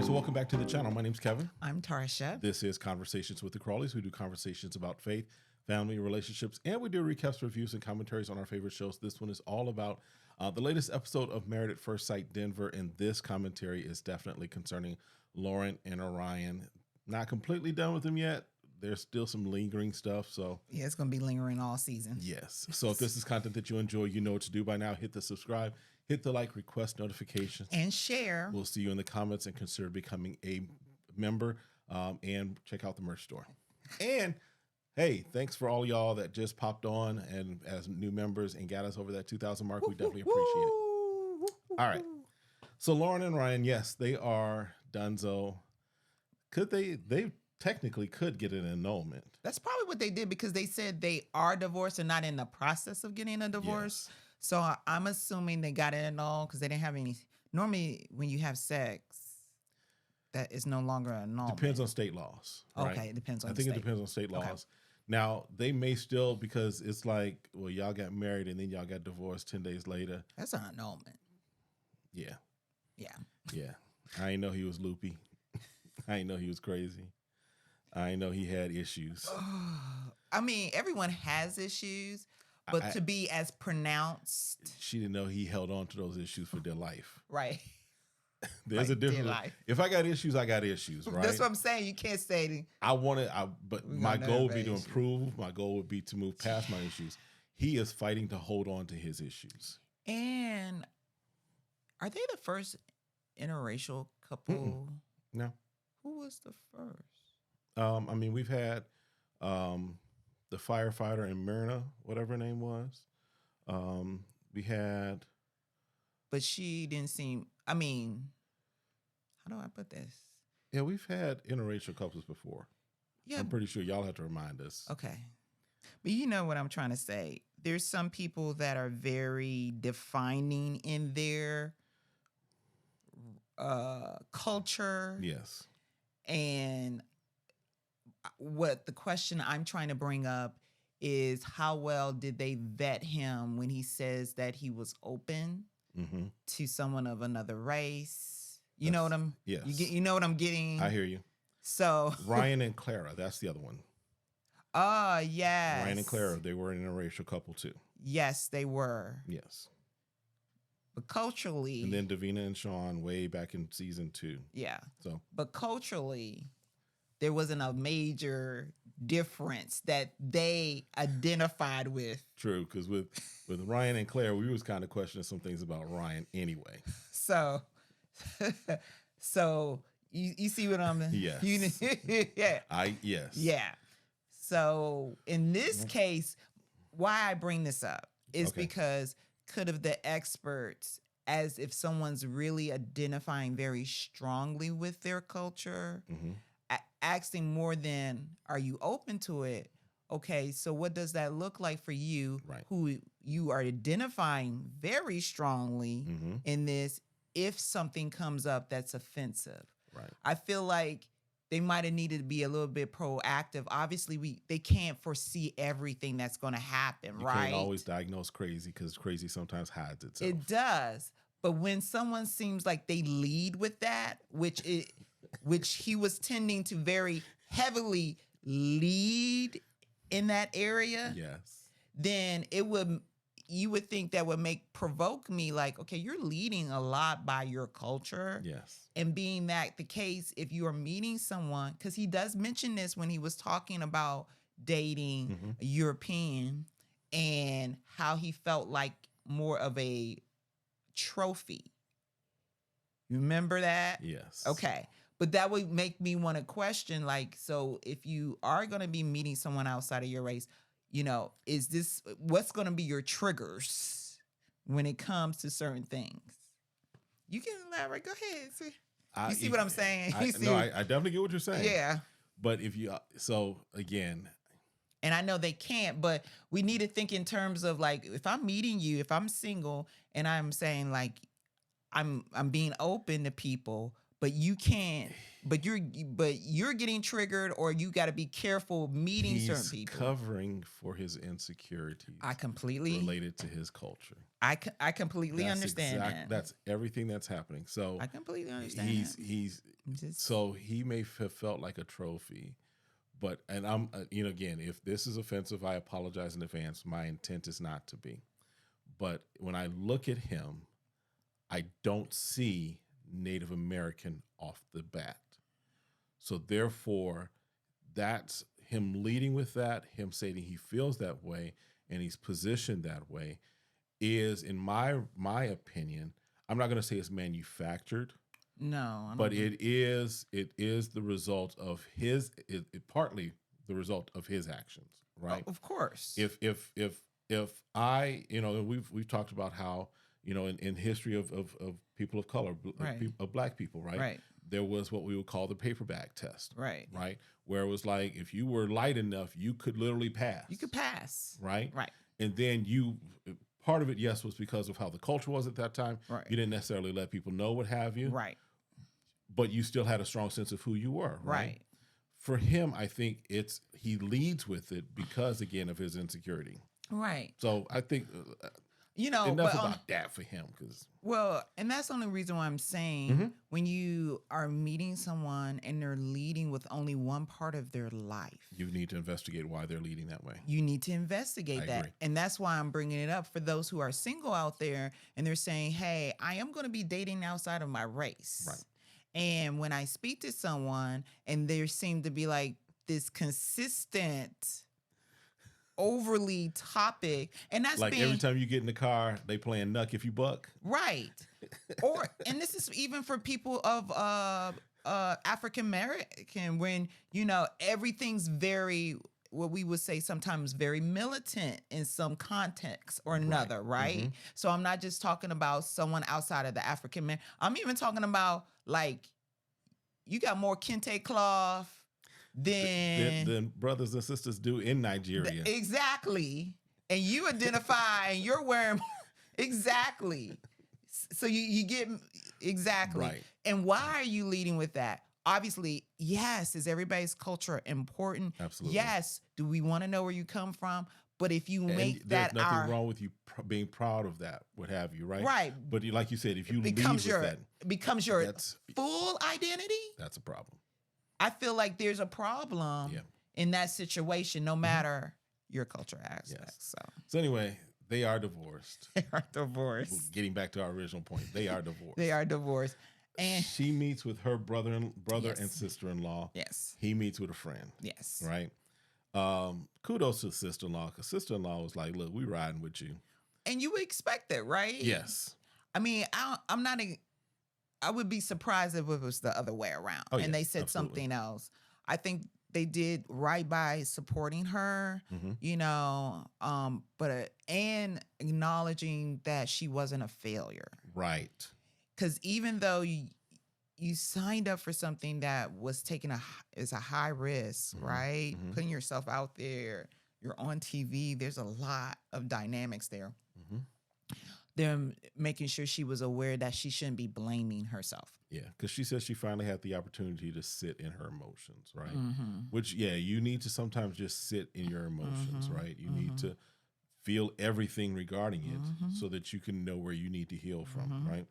right, so welcome back to the channel. My name's Kevin. I'm Tarsha. This is Conversations with the Crawleys. We do conversations about faith, family, relationships, and we do recaps, reviews, and commentaries on our favorite shows. This one is all about the latest episode of Married at First Sight Denver, and this commentary is definitely concerning Lauren and Orion. Not completely done with them yet. There's still some lingering stuff, so Yeah, it's going to be lingering all season. yes. So if this is content that you enjoy, you know what to do by now. Hit the subscribe, hit the like, request notifications, And share. We'll see you in the comments, and consider becoming a member, and check out the merch store. And hey, thanks for all y'all that just popped on and as new members and got us over that 2,000 mark. We definitely appreciate it. All right. So Lauren and Ryan, yes, they are donezo. Could they technically could get an annulment. That's probably what they did because they said they are divorced and not in the process of getting a divorce. Yes. So I'm assuming they got it annulled because they didn't have any. Normally, when you have sex, that is no longer an annulment. Depends on state laws. Right? Okay, it depends on I think state. it depends on state laws. Okay. Now, they may still, because it's like, well, y'all got married and then y'all got divorced 10 days later. That's an annulment. Yeah. Yeah. Yeah. I ain't know he was loopy. I ain't know he was crazy. I ain't know he had issues. I mean, everyone has issues, but to be as pronounced. She didn't know he held on to those issues for dear life. Right. There's Like a difference. dear life. If I got issues, I got issues, right? That's what I'm saying. You can't say. But We my got goal would be to nervous. improve. My goal would be to move past my issues. He is fighting to hold on to his issues. And are they the first interracial couple? No. Who was the first? I mean, we've had the firefighter in Myrna, whatever her name was. We had. But she didn't seem. I mean, how do I put this? Yeah, we've had interracial couples before. Yeah. I'm pretty sure y'all have to remind us. Okay. But you know what I'm trying to say. There's some people that are very defining in their culture. Yes. And what the question I'm trying to bring up is how well did they vet him when he says that he was open Mm-hmm. to someone of another race? You know what I'm. Yes. You know what I'm getting. I hear you. So Ryan and Clara, that's the other one. Yes. Ryan and Clara, they were an interracial couple too. Yes, they were. Yes. But culturally. And then Davina and Sean way back in season 2. Yeah. So. But culturally, there wasn't a major difference that they identified with. True, because with Ryan and Claire, we was kind of questioning some things about Ryan anyway. So, you see what I'm. Yes. Yeah. Yes. Yeah. So in this case, why I bring this up is because could have the experts, as if someone's really identifying very strongly with their culture, asking more than, are you open to it? Okay, so what does that look like for you, who you are identifying very strongly in this, if something comes up that's offensive? Right. I feel like they might have needed to be a little bit proactive. Obviously, they can't foresee everything that's going to happen, You right? can't always diagnose crazy because crazy sometimes hides itself. It does. But when someone seems like they lead with that, which he was tending to very heavily lead in that area, Yes. then you would think that would provoke me like, okay, you're leading a lot by your culture. Yes. And being that the case, if you are meeting someone, because he does mention this when he was talking about dating a European and how he felt like more of a trophy. You remember that? Yes. Okay. But that would make me want to question, like, so if you are going to be meeting someone outside of your race, you know, what's going to be your triggers when it comes to certain things? You can elaborate. Go ahead. You see what I'm saying? I definitely get what you're saying. Yeah. But so again. And I know they can't, but we need to think in terms of like, if I'm meeting you, if I'm single and I'm saying like, I'm being open to people, but you can't but you're getting triggered, or you got to be careful meeting certain people. Covering for his insecurities. I completely related to his culture. I completely understand that. That's everything that's happening. So I completely understand. So he may have felt like a trophy, but I'm again, if this is offensive, I apologize in advance. My intent is not to be, but when I look at him, I don't see Native American off the bat. So therefore, that's him leading with that, him saying he feels that way, and he's positioned that way, is, in my opinion, I'm not going to say it's manufactured. No, but it is the result of partly the result of his actions, right? Of course. If I, we've talked about how, in history of people of color, of black people, right? Right. There was what we would call the paper bag test. Right. Right. Where it was like, if you were light enough, you could literally pass. You could pass. Right. Right. And then part of it, yes, was because of how the culture was at that time. Right. You didn't necessarily let people know what have you. Right. But you still had a strong sense of who you were. Right. For him, I think he leads with it because, again, of his insecurity. Right. So I think, enough about that for him. And that's the only reason why I'm saying when you are meeting someone and they're leading with only one part of their life, you need to investigate why they're leading that way. You need to investigate that. Agree. And that's why I'm bringing it up for those who are single out there and they're saying, hey, I am going to be dating outside of my race. Right. And when I speak to someone and there seem to be like this consistent overly topic, and that's like every time you get in the car, they playing Nuck If You Buck. Right. And this is even for people of African American, when, everything's very, what we would say sometimes very militant in some context or another, right? Mm-hmm. So I'm not just talking about someone outside of the African American. I'm even talking about, like, you got more kente cloth than brothers and sisters do in Nigeria. Exactly. And you identify and you're wearing exactly. So you get exactly. Right. And why are you leading with that? Obviously, yes, is everybody's culture important? Absolutely. Yes. Do we want to know where you come from? But if you make there's nothing wrong with you being proud of that, what have you, right? Right. But like you said, if you lead with that, becomes your full identity, that's a problem. I feel like there's a problem in that situation, no matter your culture aspect. Yes. So anyway, they are divorced. They are divorced. Getting back to our original point, they are divorced. They are divorced. And she meets with her brother and sister-in-law. Yes. He meets with a friend. Yes. Right. Kudos to sister-in-law, because sister-in-law was like, look, we riding with you. And you would expect that, right? Yes. I mean, I would be surprised if it was the other way around and they said something else. I think they did right by supporting her, and acknowledging that she wasn't a failure. Right. Because even though you signed up for something that was taken as a high risk, right? Mm-hmm. Putting yourself out there, you're on TV. There's a lot of dynamics there. Mm-hmm. Them making sure she was aware that she shouldn't be blaming herself. Yeah, because she said she finally had the opportunity to sit in her emotions, right? Mm-hmm. Which, you need to sometimes just sit in your emotions, right? You need to feel everything regarding it so that you can know where you need to heal from, right?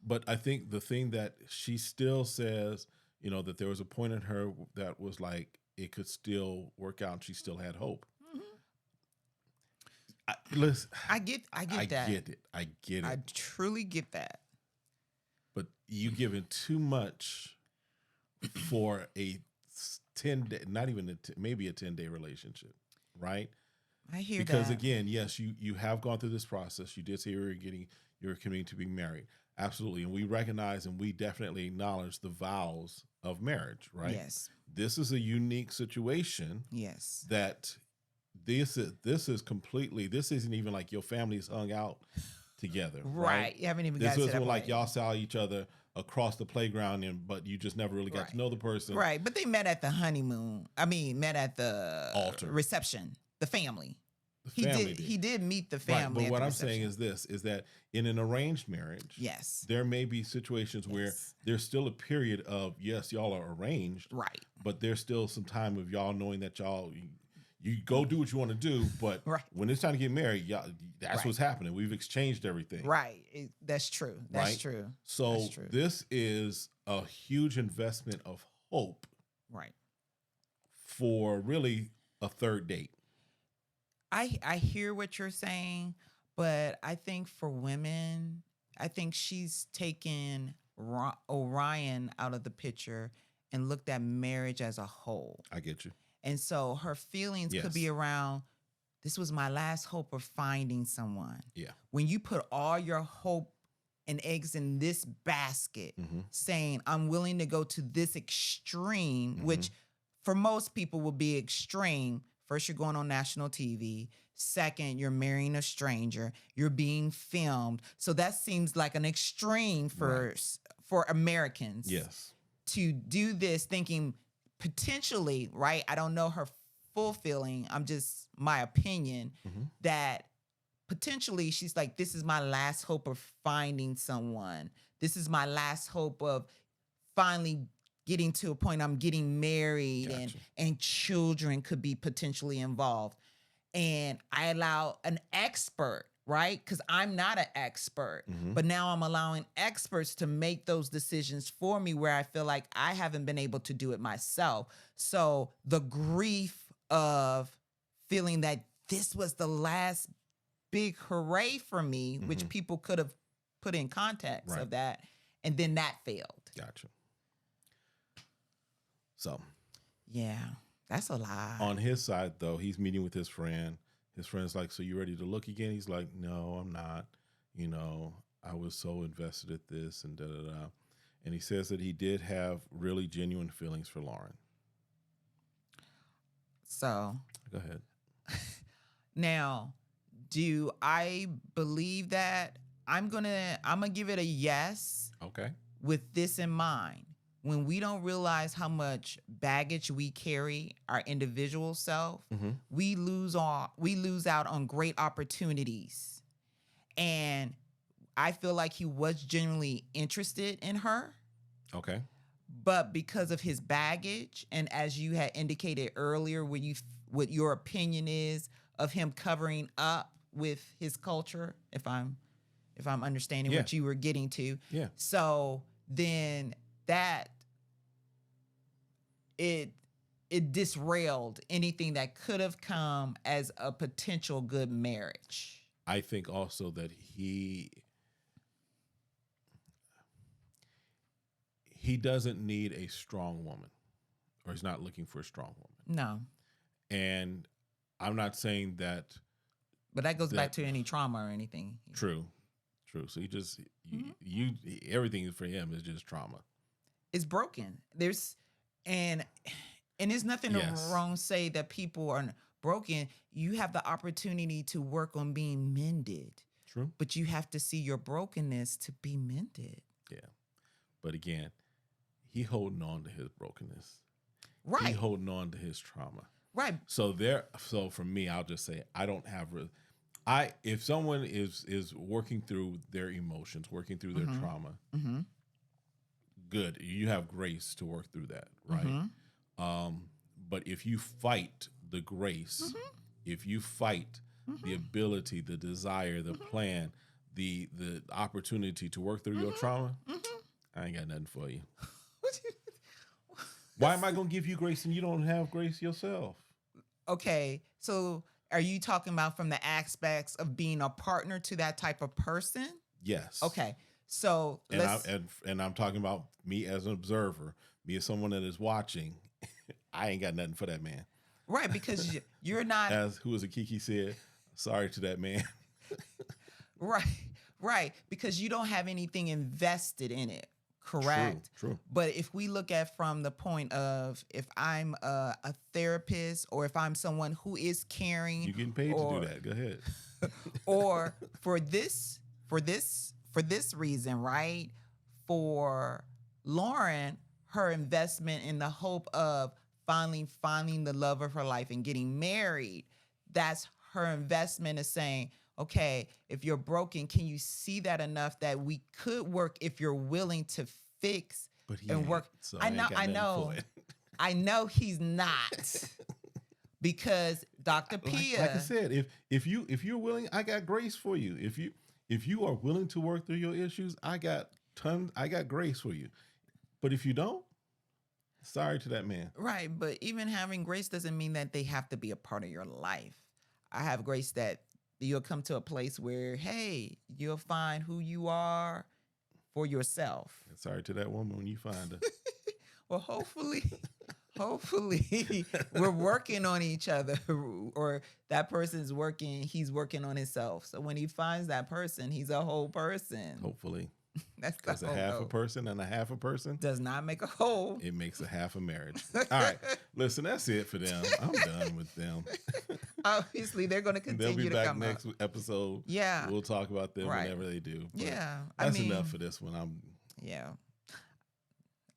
But I think the thing that she still says, that there was a point in her that was like it could still work out and she still had hope. Listen, I get that. I get it. I truly get that. But you giving too much for a 10-day, not even maybe a 10-day relationship, right? I hear that. Because again, yes, you have gone through this process. You did say you're committing to being married. Absolutely. And we recognize and we definitely acknowledge the vows of marriage, right? Yes. This is a unique situation. Yes. That this isn't even like your family's hung out together. Right. You haven't even got to that. This was like y'all saw each other across the playground, but you just never really got to know the person. Right. But they met at the honeymoon. Met at the altar reception. The family. The family did. He did meet the Right, family. but what I'm saying is this: is that in an arranged marriage, yes, there may be situations where there's still a period of yes, y'all are arranged, right, but there's still some time of y'all knowing that y'all you go do what you want to do, but right. when it's time to get married, y'all, that's Right. what's happening. We've exchanged everything. Right. That's true. That's Right? true. So That's true. this is a huge investment of hope Right. for really a third date. I hear what you're saying, but I think for women, I think she's taken Orion out of the picture and looked at marriage as a whole. I get you. And so her feelings could be Yes. around, this was my last hope of finding someone. Yeah. When you put all your hope and eggs in this basket, Mm-hmm. saying, I'm willing to go to this extreme, which for most people will be extreme. First, you're going on national TV. Second, you're marrying a stranger. You're being filmed. So that seems like an extreme for Americans. Yes. To do this thinking potentially, right? I don't know her full feeling. I'm just my opinion that potentially she's like, this is my last hope of finding someone. This is my last hope of finally getting to a point I'm getting married. Gotcha. and children could be potentially involved. And I allow an expert, right? Because I'm not an expert, but now I'm allowing experts to make those decisions for me where I feel like I haven't been able to do it myself. So the grief of feeling that this was the last big hooray for me, which people could have put in context of that, and then that failed. Gotcha. So, yeah, that's a lot. on his side, though, he's meeting with his friend. His friend's like, so you ready to look again? He's like, no, I'm not. You know, I was so invested at this and da-da-da. And he says that he did have really genuine feelings for Lauren. So, Go ahead. now, do I believe that? I'm gonna give it a yes Okay. with this in mind. When we don't realize how much baggage we carry, our individual self, we lose out on great opportunities. And I feel like he was genuinely interested in her, Okay. but because of his baggage, and as you had indicated earlier, what your opinion is of him covering up with his culture, if I'm understanding what you were getting to. Yeah. So then that it disrailed anything that could have come as a potential good marriage. I think also that he doesn't need a strong woman, or he's not looking for a strong woman. No. And I'm not saying that. But that goes back to any trauma or anything. True. So he just you everything for him is just trauma. It's broken. And there's nothing wrong to say that people are broken. You have the opportunity to work on being mended. True. But you have to see your brokenness to be mended. Yeah. But again, he holding on to his brokenness. Right. He holding on to his trauma. Right. So for me, I'll just say I don't have if someone is working through their emotions, working through their trauma, good. You have grace to work through that, right? But if you fight the grace, if you fight the ability, the desire, the plan, the opportunity to work through your trauma, I ain't got nothing for you. Why am I going to give you grace and you don't have grace yourself? Okay, so are you talking about from the aspects of being a partner to that type of person? Yes. Okay, so and I'm talking about me as an observer, me as someone that is watching. I ain't got nothing for that man. Right, because you're not. As who was it? Kiki said, "Sorry to that man." Right, because you don't have anything invested in it. Correct. True. But if we look at from the point of if I'm a therapist or if I'm someone who is caring, You're getting paid to do that. Go ahead. or for this reason, right? For Lauren, her investment in the hope of finally finding the love of her life and getting married, that's her investment is saying, okay, if you're broken, can you see that enough that we could work if you're willing to fix and work? So I know he's not. Because Dr. Pia, like I said, if you're willing, I got grace for you. If you are willing to work through your issues, I got grace for you. But if you don't, sorry to that man. Right, but even having grace doesn't mean that they have to be a part of your life. I have grace that you'll come to a place where, hey, you'll find who you are for yourself. Sorry to that woman when you find her. Well, hopefully we're working on each other, or that person's working, he's working on himself. So when he finds that person, he's a whole person. Hopefully. That's because a half a person and a half a person does not make a whole. It makes a half a marriage. All right. Listen, that's it for them. I'm done with them. Obviously, they're going to continue to come They'll be back next episode. Yeah. We'll talk about them whenever they do. But yeah. That's enough for this one. Yeah.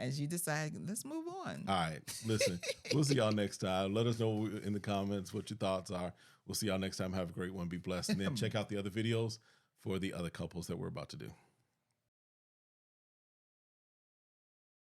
As you decide, let's move on. All right. Listen, we'll see y'all next time. Let us know in the comments what your thoughts are. We'll see y'all next time. Have a great one. Be blessed. And then check out the other videos for the other couples that we're about to do.